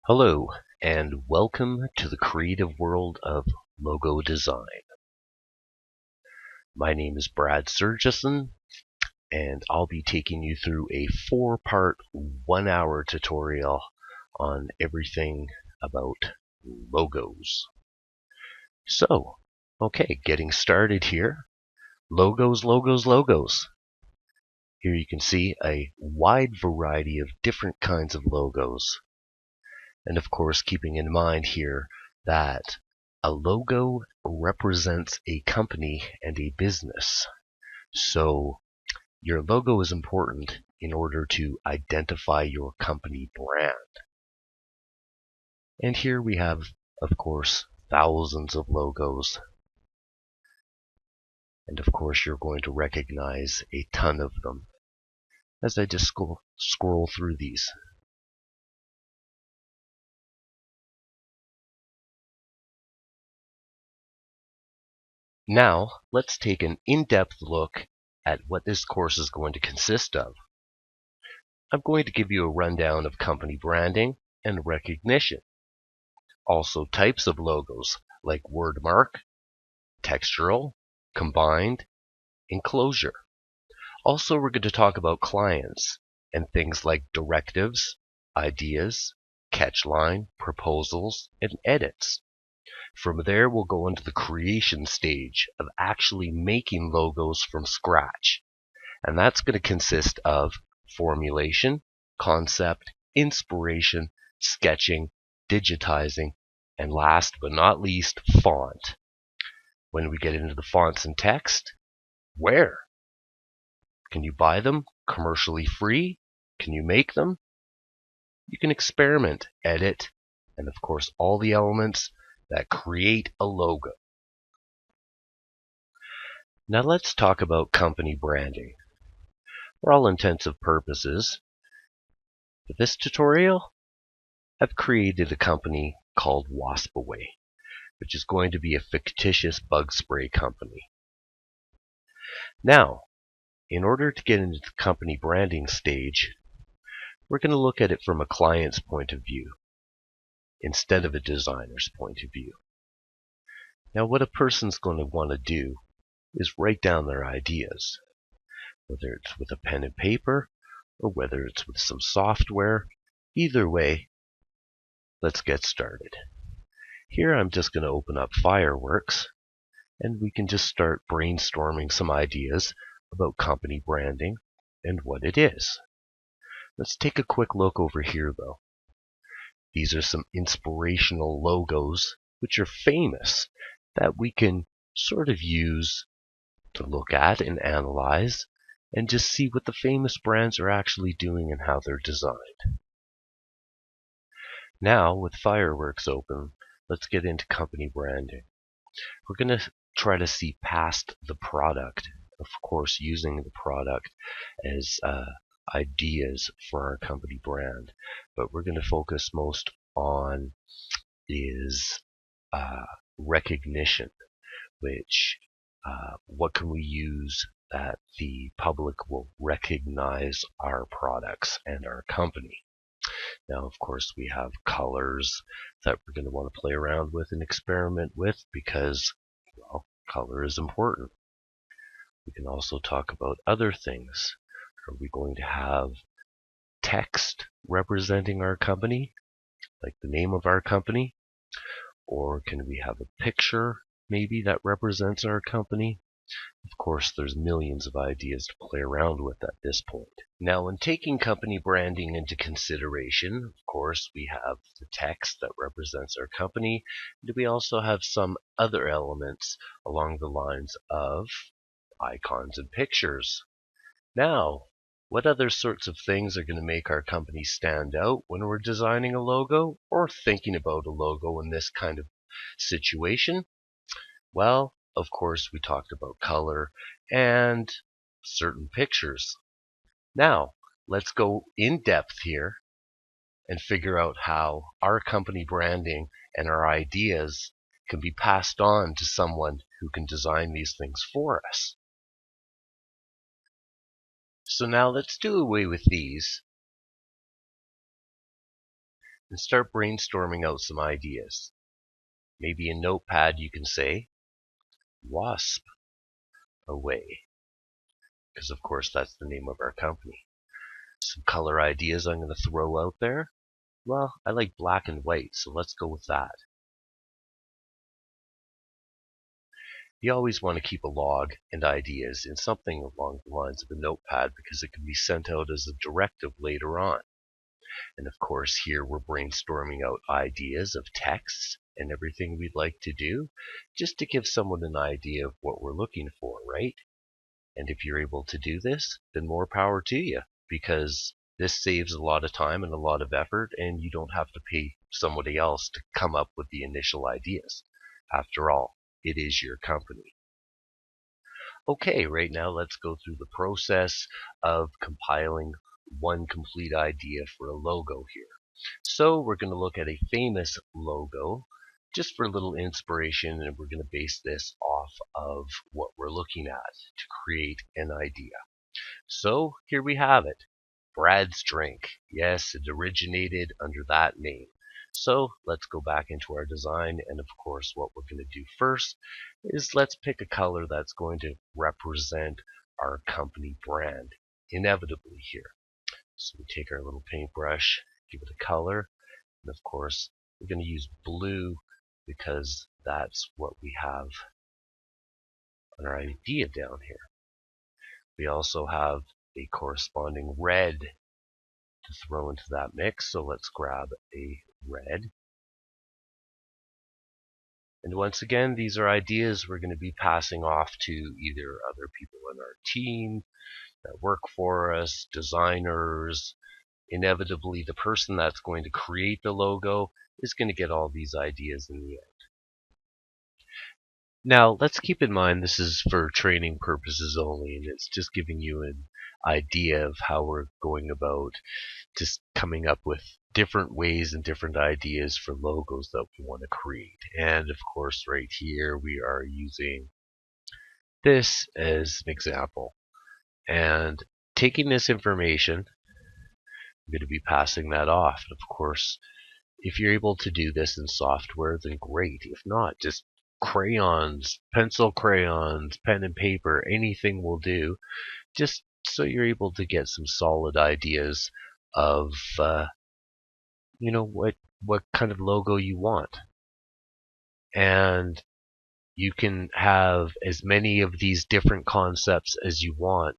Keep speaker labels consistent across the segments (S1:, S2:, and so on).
S1: Hello, and welcome to the creative world of logo design. My name is Brad Surgison, and I'll be taking you through a 4-part, 1-hour tutorial on everything about logos. So, okay, getting started here. Logos, logos, logos. Here you can see a wide variety of different kinds of logos. And of course, keeping in mind here that a logo represents a company and a business. So your logo is important in order to identify your company brand. And here we have, of course, thousands of logos. And of course, you're going to recognize a ton of them as I just scroll through these. Now, let's take an in-depth look at what this course is going to consist of. I'm going to give you a rundown of company branding and recognition. Also types of logos like wordmark, textural, combined, enclosure. Also, we're going to talk about clients and things like directives, ideas, catchline, proposals, and edits. From there, we'll go into the creation stage of actually making logos from scratch. And that's going to consist of formulation, concept, inspiration, sketching, digitizing, and last but not least, font. When we get into the fonts and text, where? Can you buy them commercially free? Can you make them? You can experiment, edit, and of course all the elements that create a logo. Now let's talk about company branding. For all intents and purposes, for this tutorial, I've created a company called Waspaway, which is going to be a fictitious bug spray company. Now, in order to get into the company branding stage, we're going to look at it from a client's point of view instead of a designer's point of view. Now, what a person's going to want to do is write down their ideas, whether it's with a pen and paper or whether it's with some software. Either way, let's get started. Here I'm just going to open up Fireworks, and we can just start brainstorming some ideas about company branding and what it is. Let's take a quick look over here, though. These are some inspirational logos which are famous that we can sort of use to look at and analyze and just see what the famous brands are actually doing and how they're designed. Now, with Fireworks open, let's get into company branding. We're going to try to see past the product, of course, using the product as ideas for our company brand. But we're going to focus most on is recognition, which what can we use that the public will recognize our products and our company. Now, of course, we have colors that we're going to want to play around with and experiment with because, well, color is important. We can also talk about other things. Are we going to have text representing our company, like the name of our company? Or can we have a picture, maybe, that represents our company? Of course, there's millions of ideas to play around with at this point. Now, when taking company branding into consideration, of course, we have the text that represents our company, and we also have some other elements along the lines of icons and pictures. Now, what other sorts of things are going to make our company stand out when we're designing a logo or thinking about a logo in this kind of situation? Well, of course, we talked about color and certain pictures. Now, let's go in depth here and figure out how our company branding and our ideas can be passed on to someone who can design these things for us. So now let's do away with these and start brainstorming out some ideas. Maybe in Notepad you can say, Wasp away, because of course that's the name of our company. Some color ideas I'm going to throw out there. Well, I like black and white, so let's go with that. You always want to keep a log and ideas in something along the lines of a notepad because it can be sent out as a directive later on. And of course, here we're brainstorming out ideas of texts and everything we'd like to do, just to give someone an idea of what we're looking for, right? And if you're able to do this, then more power to you, because this saves a lot of time and a lot of effort, and you don't have to pay somebody else to come up with the initial ideas. After all, it is your company. Okay, right now let's go through the process of compiling one complete idea for a logo here. So we're going to look at a famous logo just for a little inspiration, and we're going to base this off of what we're looking at to create an idea. So here we have it, Brad's Drink. Yes, it originated under that name. So let's go back into our design, and of course what we're going to do first is let's pick a color that's going to represent our company brand inevitably here. So we take our little paintbrush, give it a color, and of course we're going to use blue because that's what we have on our idea down here. We also have a corresponding red to throw into that mix, so let's grab a red. And once again, these are ideas we're going to be passing off to either other people in our team that work for us, designers. Inevitably, the person that's going to create the logo is going to get all these ideas in the end. Now, let's keep in mind this is for training purposes only, and it's just giving you an idea of how we're going about just coming up with different ways and different ideas for logos that we want to create. And of course, right here, we are using this as an example. And taking this information, I'm going to be passing that off. And of course, if you're able to do this in software, then great. If not, just crayons, pencil crayons, pen and paper, anything will do, just so you're able to get some solid ideas of what kind of logo you want. And you can have as many of these different concepts as you want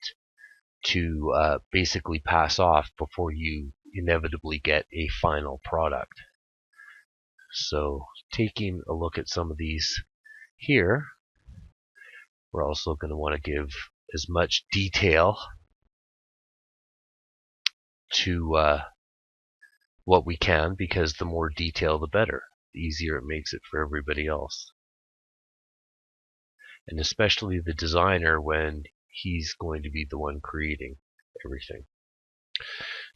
S1: to basically pass off before you inevitably get a final product. So taking a look at some of these here, we're also going to want to give as much detail to what we can, because the more detail the better. The easier it makes it for everybody else. And especially the designer when he's going to be the one creating everything.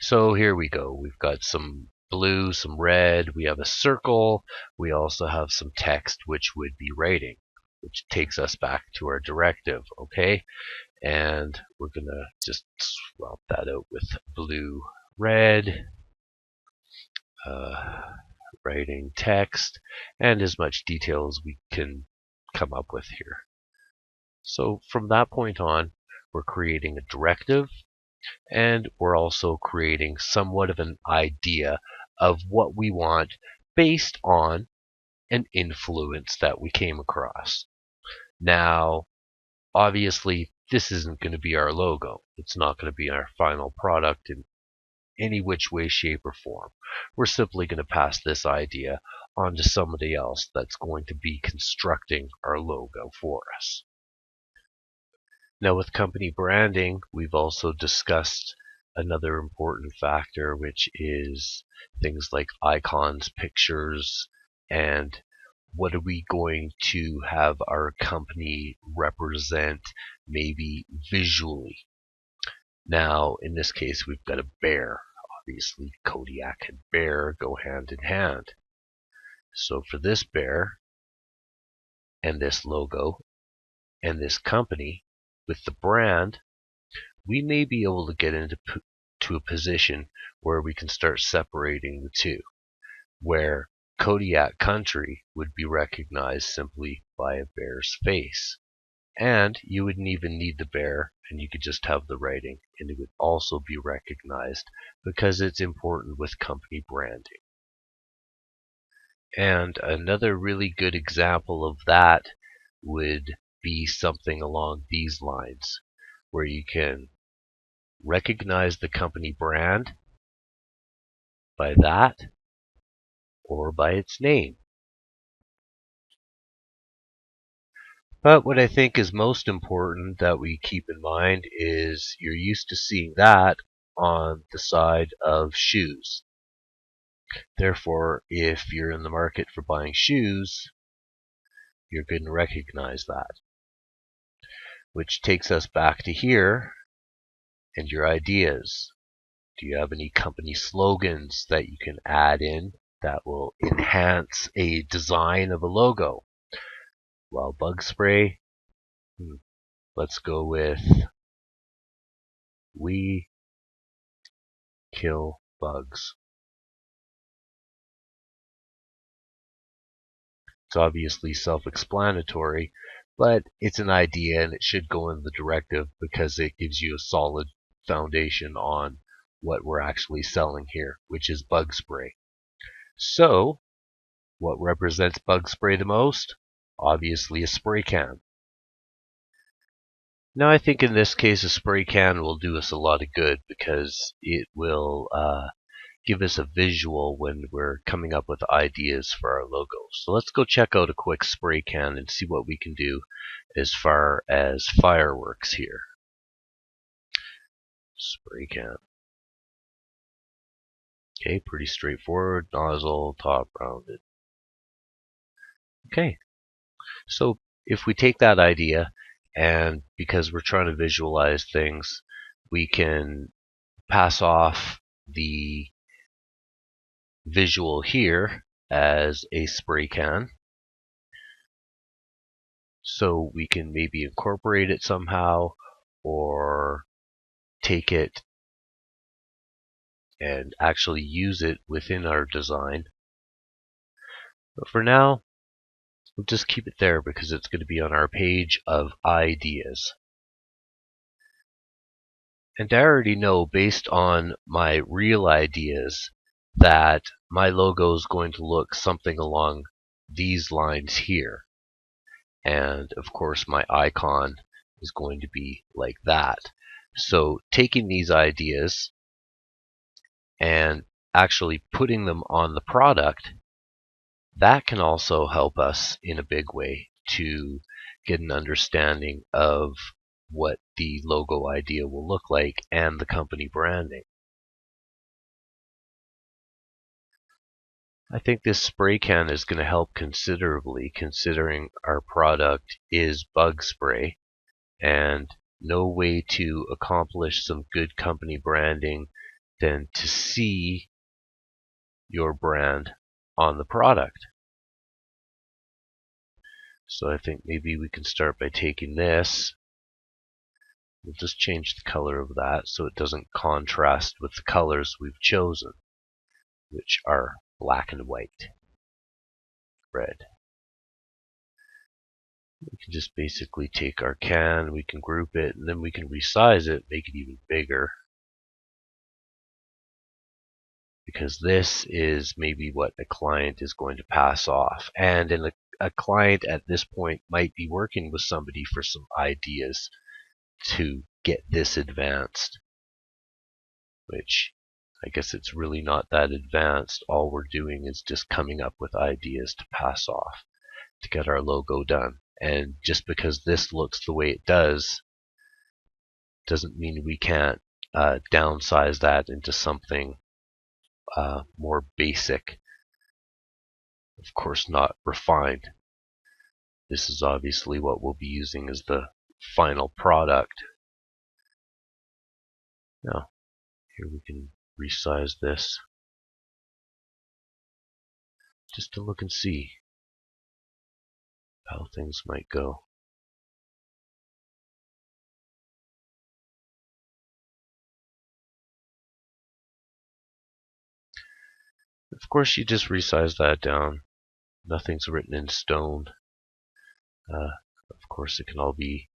S1: So here we go. We've got some blue, some red, we have a circle, we also have some text which would be writing, which takes us back to our directive, okay? And we're gonna just swap that out with blue, red, writing text, and as much detail as we can come up with here. So from that point on, we're creating a directive, and we're also creating somewhat of an idea of what we want based on an influence that we came across. Now, obviously, this isn't going to be our logo. It's not going to be our final product in any which way, shape, or form. We're simply going to pass this idea on to somebody else that's going to be constructing our logo for us. Now, with company branding, we've also discussed another important factor, which is things like icons, pictures, and what are we going to have our company represent maybe visually. Now, in this case, we've got a bear. Obviously, Kodiak and bear go hand in hand. So for this bear and this logo and this company, with the brand, we may be able to get into a position where we can start separating the two. where Kodiak country would be recognized simply by a bear's face. And you wouldn't even need the bear, and you could just have the writing, and it would also be recognized because it's important with company branding. And another really good example of that would be something along these lines, where you can recognize the company brand by that or by its name. But what I think is most important that we keep in mind is you're used to seeing that on the side of shoes. Therefore, if you're in the market for buying shoes, you're going to recognize that. Which takes us back to here and your ideas. Do you have any company slogans that you can add in that will enhance a design of a logo? Well, bug spray, let's go with "We kill bugs." It's obviously self-explanatory, but it's an idea and it should go in the directive because it gives you a solid foundation on what we're actually selling here, which is bug spray. So, what represents bug spray the most? Obviously a spray can. Now I think in this case a spray can will do us a lot of good because it will give us a visual when we're coming up with ideas for our logos. So let's go check out a quick spray can and see what we can do as far as fireworks here. Spray can. Okay, pretty straightforward. Nozzle, top rounded. Okay, so if we take that idea and because we're trying to visualize things, we can pass off the visual here as a spray can. So we can maybe incorporate it somehow or take it and actually use it within our design. But for now, we'll just keep it there because it's going to be on our page of ideas. And I already know based on my real ideas that my logo is going to look something along these lines here. And of course my icon is going to be like that. So taking these ideas and actually putting them on the product, that can also help us in a big way to get an understanding of what the logo idea will look like and the company branding. I think this spray can is going to help considerably considering our product is bug spray, and no way to accomplish some good company branding than to see your brand on the product. So I think maybe we can start by taking this. We'll just change the color of that so it doesn't contrast with the colors we've chosen, which are black and white, red. We can just basically take our can, we can group it, and then we can resize it, make it even bigger. Because this is maybe what a client is going to pass off. And a client at this point might be working with somebody for some ideas to get this advanced, which I guess it's really not that advanced. All we're doing is just coming up with ideas to pass off to get our logo done. And just because this looks the way it does doesn't mean we can't downsize that into something more basic. Of course, not refined. This is obviously what we'll be using as the final product. Now, here we can resize this just to look and see how things might go. Of course, you just resize that down. Nothing's written in stone. Of course, it can all be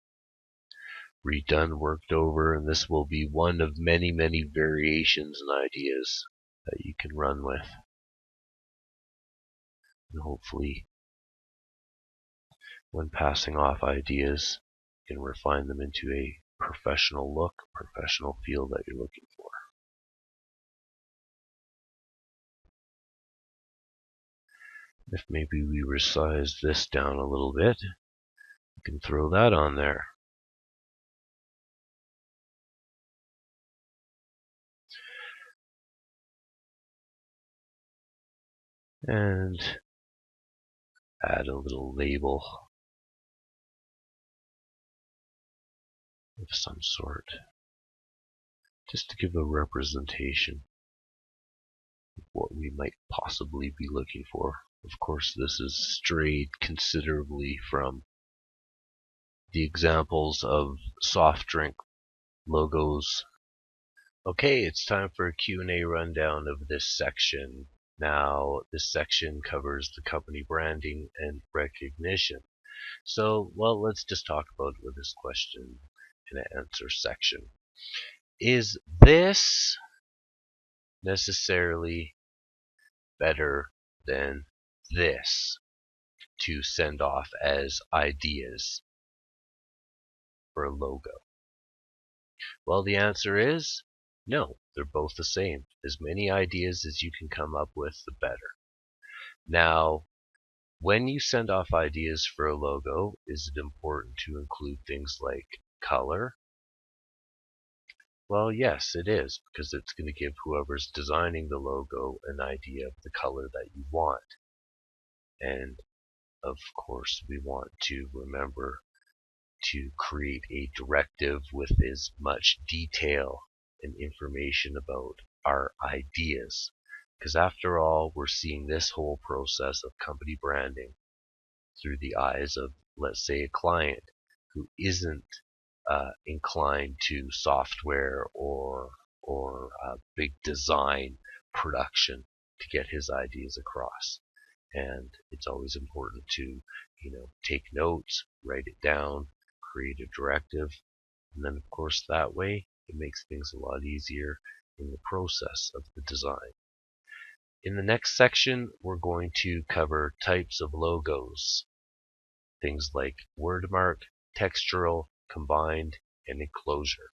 S1: redone, worked over, and this will be one of many, many variations and ideas that you can run with. And hopefully, when passing off ideas, you can refine them into a professional look, professional feel that you're looking for. If maybe we resize this down a little bit, you can throw that on there. And add a little label of some sort, just to give a representation of what we might possibly be looking for. Of course, this is strayed considerably from the examples of soft drink logos. Okay, it's time for a Q&A rundown of this section. Now, this section covers the company branding and recognition. So, well, let's just talk about with this question and answer section. Is this necessarily better than this to send off as ideas for a logo? Well, the answer is no, they're both the same. As many ideas as you can come up with, the better. Now, when you send off ideas for a logo, is it important to include things like color? Well, yes, it is, because it's going to give whoever's designing the logo an idea of the color that you want. And of course, we want to remember to create a directive with as much detail and information about our ideas. Because after all, we're seeing this whole process of company branding through the eyes of, let's say, a client who isn't inclined to software or big design production to get his ideas across. And it's always important to, take notes, write it down, create a directive, and then of course that way it makes things a lot easier in the process of the design. In the next section, we're going to cover types of logos, things like wordmark, textural, combined, and enclosure.